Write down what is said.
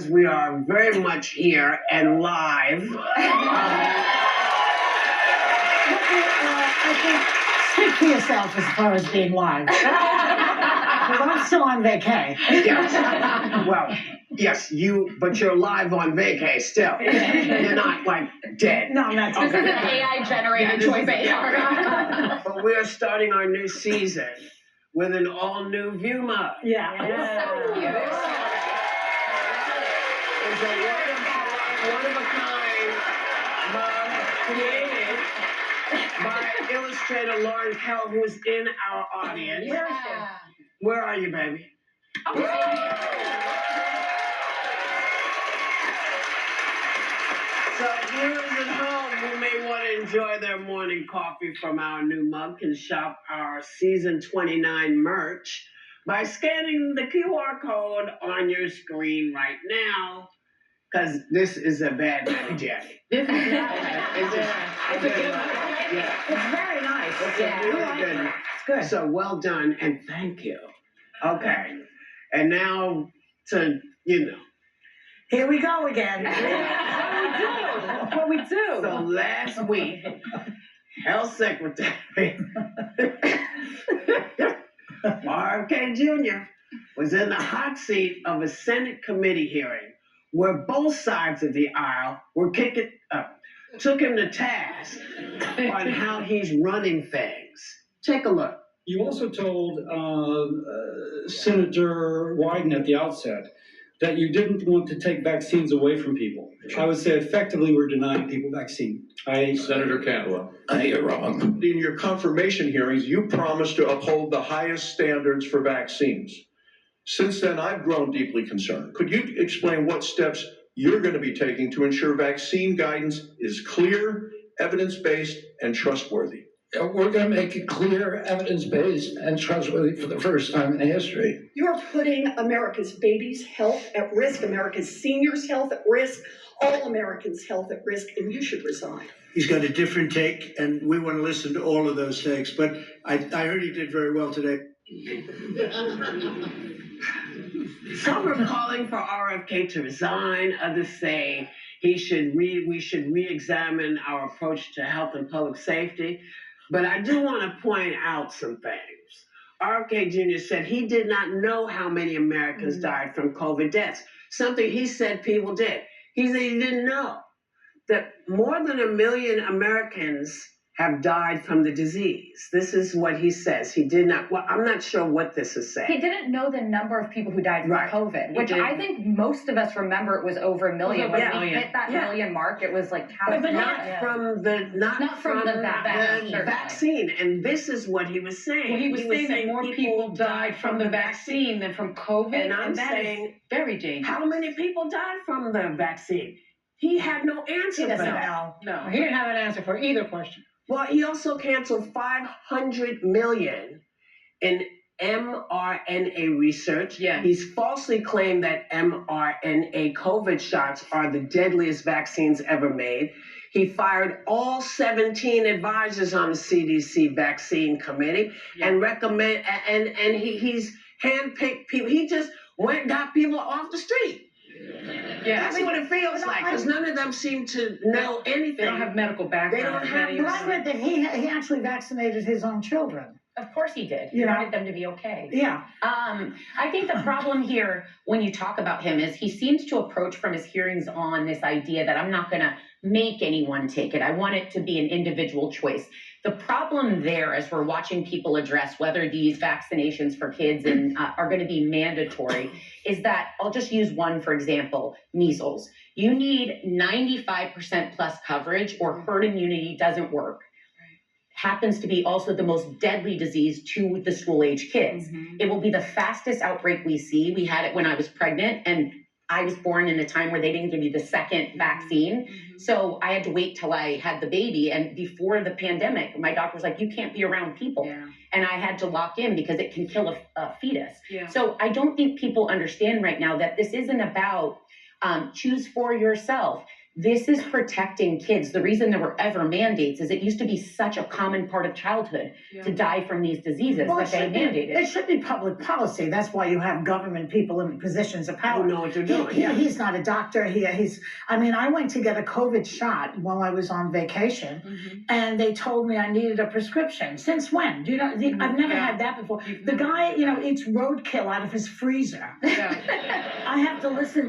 We are very much here and live. I think speak for yourself as far as being live. Because I'm still on vacay. Yes. Well, yes, but you're live on vacay still. You're not like dead. No, I'm not. This is an AI generated choice. But we are starting our new season with an all new view mug. Yeah. So cute. It's a one of a kind mug created by illustrator Lauren Kell, who is in our audience. Yeah. Where are you, baby? Oh, So viewers at home who may want to enjoy their morning coffee from our new mug can shop our season 29 merch by scanning the QR code on your screen right now. Because this is a bad night, Jackie. this is It's a good one. Yeah. It's very nice. It's a really good one. It's good. So well done and thank you. Okay. And now to, Here we go again. what we do. So last week, Health Secretary RFK Jr. was in the hot seat of a Senate committee hearing where both sides of the aisle were took him to task on how he's running things. Take a look. You also told Senator Wyden at the outset that you didn't want to take vaccines away from people. I would say effectively we're denying people vaccine. Senator Cantwell. You're wrong. In your confirmation hearings, you promised to uphold the highest standards for vaccines. Since then, I've grown deeply concerned. Could you explain what steps you're going to be taking to ensure vaccine guidance is clear, evidence-based, and trustworthy? We're going to make it clear, evidence-based, and trustworthy for the first time in history. You're putting America's babies' health at risk, America's seniors' health at risk, all Americans' health at risk, and you should resign. He's got a different take, and we want to listen to all of those takes. But I heard he did very well today. Some are calling for RFK to resign. Others say we should re-examine our approach to health and public safety. But I do want to point out some things. RFK Jr. said he did not know how many Americans died from COVID deaths, something he said people did. He said he didn't know that more than 1 million Americans have died from the disease. This is what he says. He did not, well, I'm not sure what this is saying. He didn't know the number of people who died from COVID, which I think most of us remember it was over 1 million. When we hit that million mark, it was like but not from the vaccine. And this is what he was saying. Well, he was saying that more people died from the vaccine than from COVID. And I'm saying, very dangerous. How many people died from the vaccine? He had no answer for that. No, he didn't have an answer for either question. Well, he also canceled $500 million in mRNA research. Yeah. He's falsely claimed that mRNA COVID shots are the deadliest vaccines ever made. He fired all 17 advisors on the CDC vaccine committee and he's handpicked people. He just got people off the street. Yeah, that's what it feels like, because none of them seem to know anything. They don't have medical background. They don't have. But I read that he actually vaccinated his own children. Of course he did. He wanted them to be okay. Yeah. I think the problem here, when you talk about him, is he seems to approach from his hearings on this idea that I'm not going to make anyone take it. I want it to be an individual choice. The problem there, as we're watching people address whether these vaccinations for kids are going to be mandatory, is that I'll just use one, for example, measles. You need 95% plus coverage or herd immunity doesn't work. Happens to be also the most deadly disease to the school-age kids. It will be the fastest outbreak we see. We had it when I was pregnant, and I was born in a time where they didn't give you the second vaccine. So I had to wait till I had the baby. And before the pandemic, my doctor was like, you can't be around people. And I had to lock in because it can kill a fetus. So I don't think people understand right now that this isn't about choose for yourself. This is protecting kids. The reason there were ever mandates is it used to be such a common part of childhood to die from these diseases Well, that they mandated. it should be public policy. That's why you have government people in positions of Who power. know what they're doing, yeah. He's not a doctor. I mean, I went to get a COVID shot while I was on vacation, and they told me I needed a prescription. Since when? Do you know? I've never had that before. The guy, eats roadkill out of his freezer. I have to listen